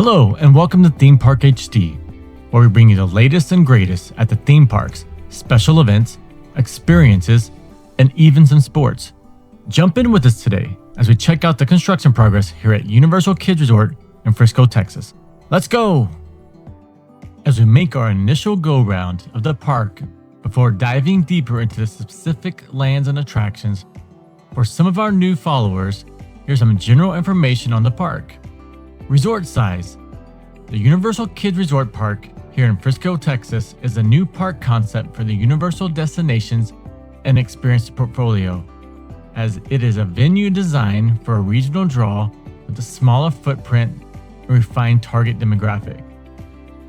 Hello and welcome to Theme Park HD, where we bring you the latest and greatest at the theme parks, special events, experiences, and even some sports. Jump in with us today as we check out the construction progress here at Universal Kids Resort in Frisco, Texas. Let's go! As we make our initial go-round of the park before diving deeper into the specific lands and attractions, for some of our new followers, here's some general information on the park. Resort size. The Universal Kids Resort Park here in Frisco, Texas is a new park concept for the Universal Destinations and Experience portfolio, as it is a venue designed for a regional draw with a smaller footprint and refined target demographic.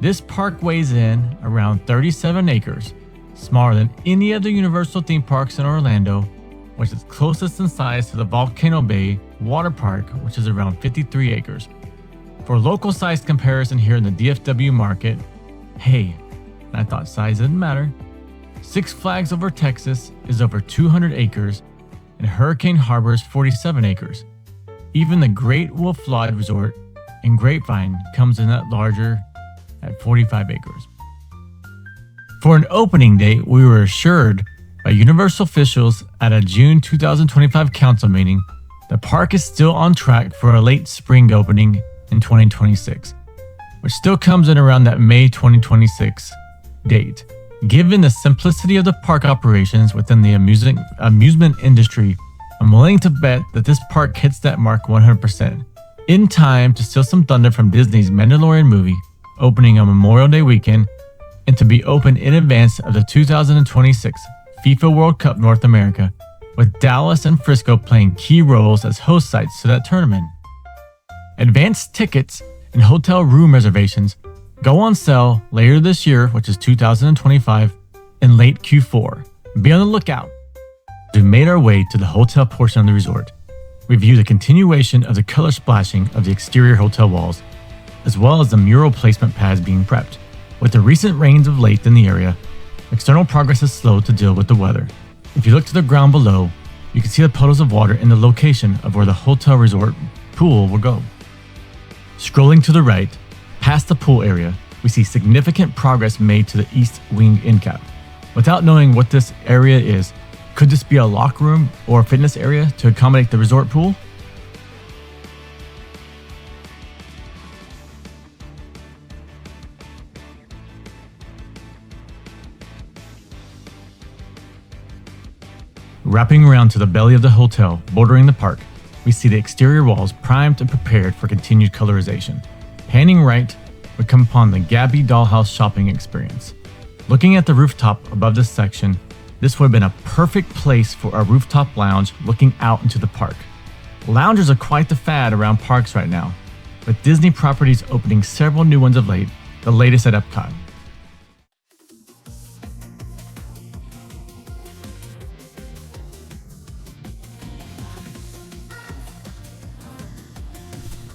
This park weighs in around 37 acres, smaller than any of the Universal theme parks in Orlando, which is closest in size to the Volcano Bay Water Park, which is around 53 acres. For local size comparison here in the DFW market, hey, I thought size didn't matter. Six Flags Over Texas is over 200 acres and Hurricane Harbor is 47 acres. Even the Great Wolf Lodge Resort in Grapevine comes in that larger at 45 acres. For an opening date, we were assured by Universal officials at a June 2025 council meeting, the park is still on track for a late spring opening in 2026, which still comes in around that May 2026 date. Given the simplicity of the park operations within the amusement industry, I'm willing to bet that this park hits that mark 100%, in time to steal some thunder from Disney's Mandalorian movie, opening on Memorial Day weekend, and to be open in advance of the 2026 FIFA World Cup North America, with Dallas and Frisco playing key roles as host sites to that tournament. Advanced tickets and hotel room reservations go on sale later this year, which is 2025, in late Q4. Be on the lookout. We made our way to the hotel portion of the resort. We view the continuation of the color splashing of the exterior hotel walls, as well as the mural placement pads being prepped. With the recent rains of late in the area, external progress is slow to deal with the weather. If you look to the ground below, you can see the puddles of water in the location of where the hotel resort pool will go. Scrolling to the right, past the pool area, we see significant progress made to the east wing end cap. Without knowing what this area is, could this be a locker room or a fitness area to accommodate the resort pool? Wrapping around to the belly of the hotel bordering the park, we see the exterior walls primed and prepared for continued colorization. Panning right, we come upon the Gabby Dollhouse shopping experience. Looking at the rooftop above this section, this would have been a perfect place for a rooftop lounge looking out into the park. Loungers are quite the fad around parks right now, with Disney properties opening several new ones of late, the latest at Epcot.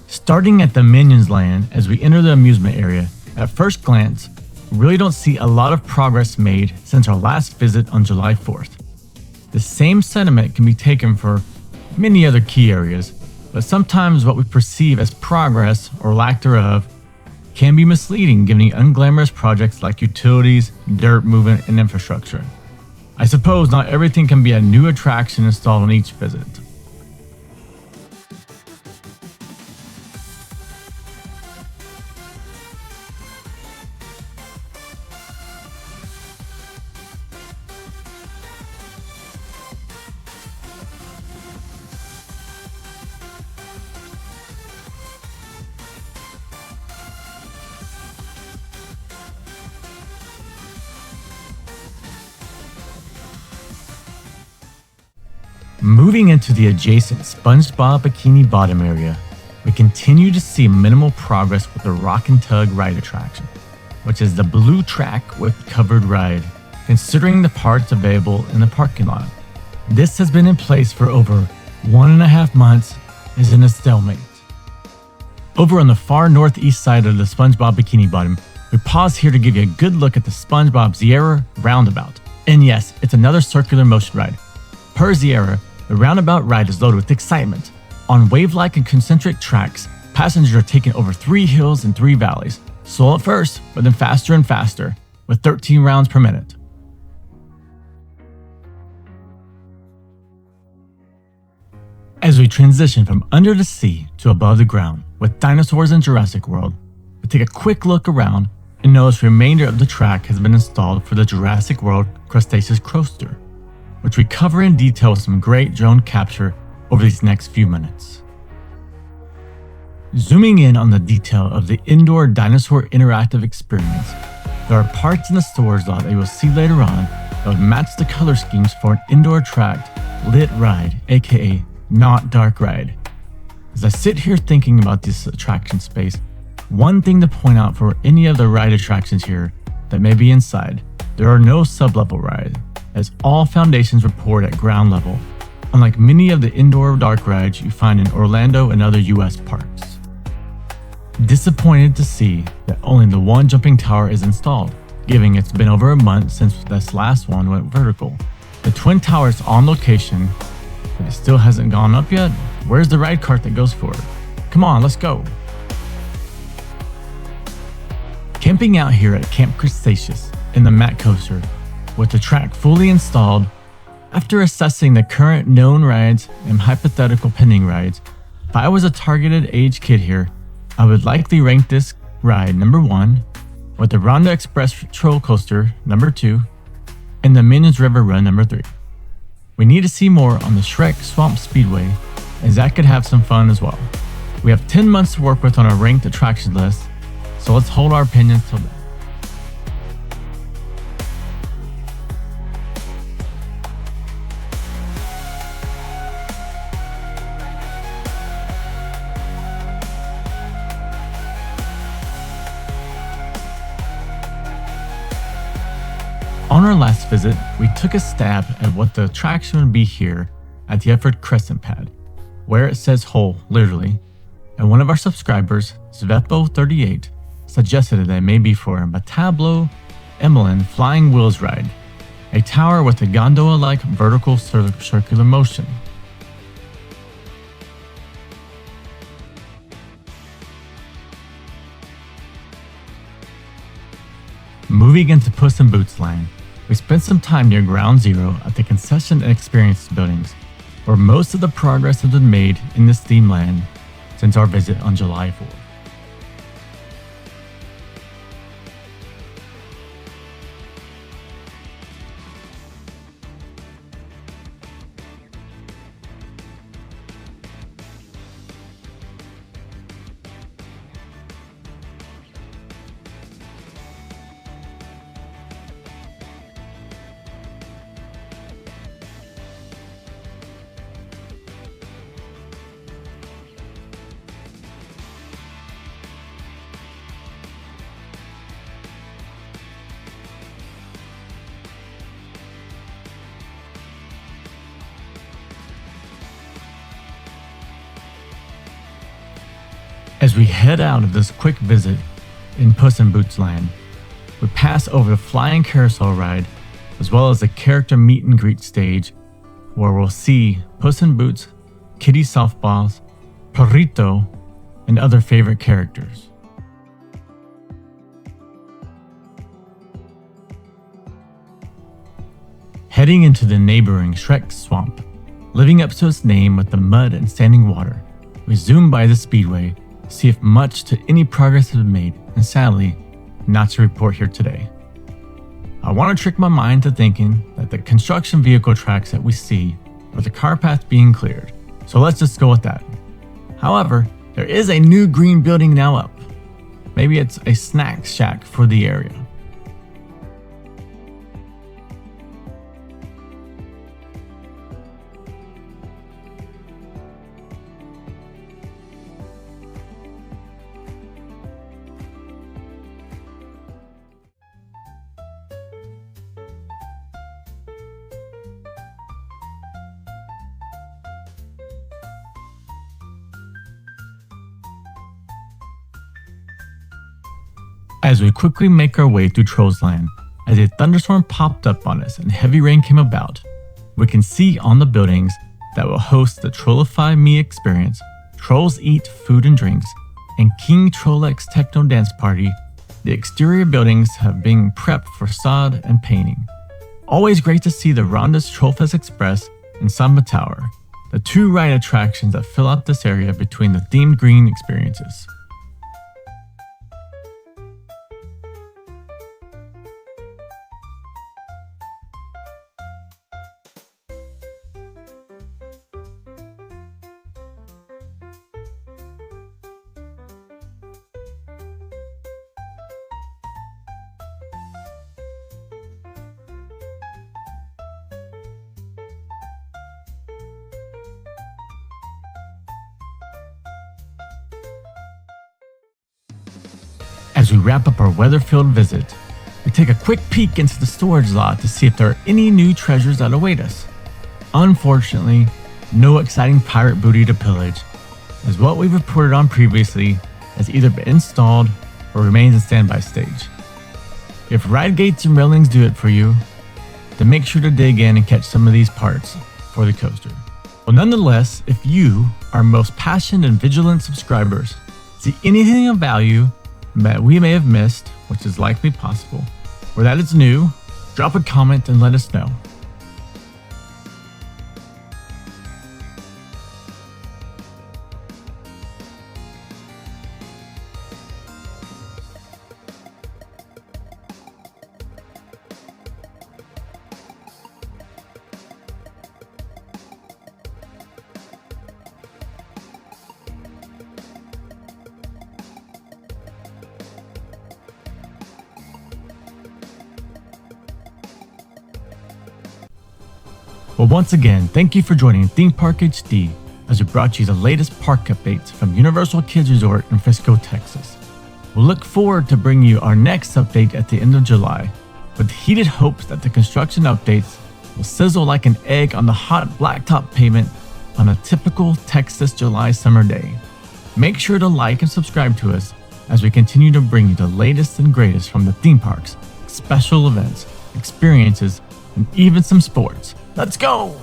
Starting at the Minions Land as we enter the amusement area, at first glance, we really don't see a lot of progress made since our last visit on July 4th. The same sentiment can be taken for many other key areas, but sometimes what we perceive as progress or lack thereof can be misleading given the unglamorous projects like utilities, dirt movement, and infrastructure. I suppose not everything can be a new attraction installed on each visit. Moving into the adjacent Spongebob Bikini Bottom area, we continue to see minimal progress with the Rock and Tug ride attraction, which is the blue track with covered ride, considering the parts available in the parking lot. This has been in place for over 1.5 months and is in a stalemate. Over on the far northeast side of the Spongebob Bikini Bottom, we pause here to give you a good look at the Spongebob Sierra Roundabout. And yes, it's another circular motion ride. Per Sierra, the roundabout ride is loaded with excitement. On wave-like and concentric tracks, Passengers are taken over 3 hills and 3 valleys, slow at first, but then faster and faster, with 13 rounds per minute. As we transition from under the sea to above the ground with dinosaurs in Jurassic World, we take a quick look around and notice the remainder of the track has been installed for the Jurassic World Cretaceous Coaster, which we cover in detail with some great drone capture over these next few minutes. Zooming in on the detail of the indoor dinosaur interactive experience, there are parts in the storage lot that you will see later on that would match the color schemes for an indoor tracked lit ride, aka not dark ride. As I sit here thinking about this attraction space, one thing to point out for any of the ride attractions here that may be inside, there are no sub-level rides, as all foundations were poured at ground level, unlike many of the indoor dark rides you find in Orlando and other US parks. Disappointed to see that only the one jumping tower is installed, given it's been over a month since this last one went vertical. The twin towers on location, but it still hasn't gone up yet. Where's the ride cart that goes for it? Come on, let's go. Camping out here at Camp Cretaceous in the Mat Coaster, with the track fully installed, after assessing the current known rides and hypothetical pending rides, if I was a targeted age kid here, I would likely rank this ride number 1, with the Rhonda Express Troll Coaster number 2, and the Minions River Run number 3. We need to see more on the Shrek Swamp Speedway, as that could have some fun as well. We have 10 months to work with on our ranked attraction list, so let's hold our opinions till then. On our last visit, we took a stab at what the attraction would be here at the Efford Crescent Pad, where it says hole, literally, and one of our subscribers, Svepo38, suggested that it may be for a Matablo Emmeline Flying Wheels ride, a tower with a gondola-like vertical circular motion. Moving into Puss in Boots land, we spent some time near Ground Zero at the Concession and Experience buildings, where most of the progress has been made in this theme land since our visit on July 4th. As we head out of this quick visit in Puss in Boots land, we pass over the flying carousel ride, as well as the character meet and greet stage, where we'll see Puss in Boots, Kitty Softballs, Perrito, and other favorite characters. Heading into the neighboring Shrek Swamp, living up to its name with the mud and standing water, we zoom by the speedway to see if much to any progress has been made, and sadly, not to report here today. I want to trick my mind to thinking that the construction vehicle tracks that we see are the car path being cleared, so let's just go with that. However, there is a new green building now up. Maybe it's a snack shack for the area. As we quickly make our way through Trolls Land, as a thunderstorm popped up on us and heavy rain came about, we can see on the buildings that will host the Trollify Me experience, Trolls eat food and drinks, and King Trollfest Techno Dance Party, the exterior buildings have been prepped for sod and painting. Always great to see the Rhonda's Trollfest Express and Samba Tower, the two ride attractions that fill out this area between the themed green experiences. As we wrap up our weather-filled visit, we take a quick peek into the storage lot to see if there are any new treasures that await us. Unfortunately, no exciting pirate booty to pillage, as what we've reported on previously has either been installed or remains in standby stage. If ride gates and railings do it for you, then make sure to dig in and catch some of these parts for the coaster. Well, nonetheless, if you, our most passionate and vigilant subscribers, see anything of value that we may have missed, which is likely possible, or that is new, drop a comment and let us know. Well, once again, thank you for joining Theme Park HD as we brought you the latest park updates from Universal Kids Resort in Frisco, Texas. We'll look forward to bringing you our next update at the end of July, with heated hopes that the construction updates will sizzle like an egg on the hot blacktop pavement on a typical Texas July summer day. Make sure to like and subscribe to us as we continue to bring you the latest and greatest from the theme parks, special events, experiences, and even some sports. Let's go!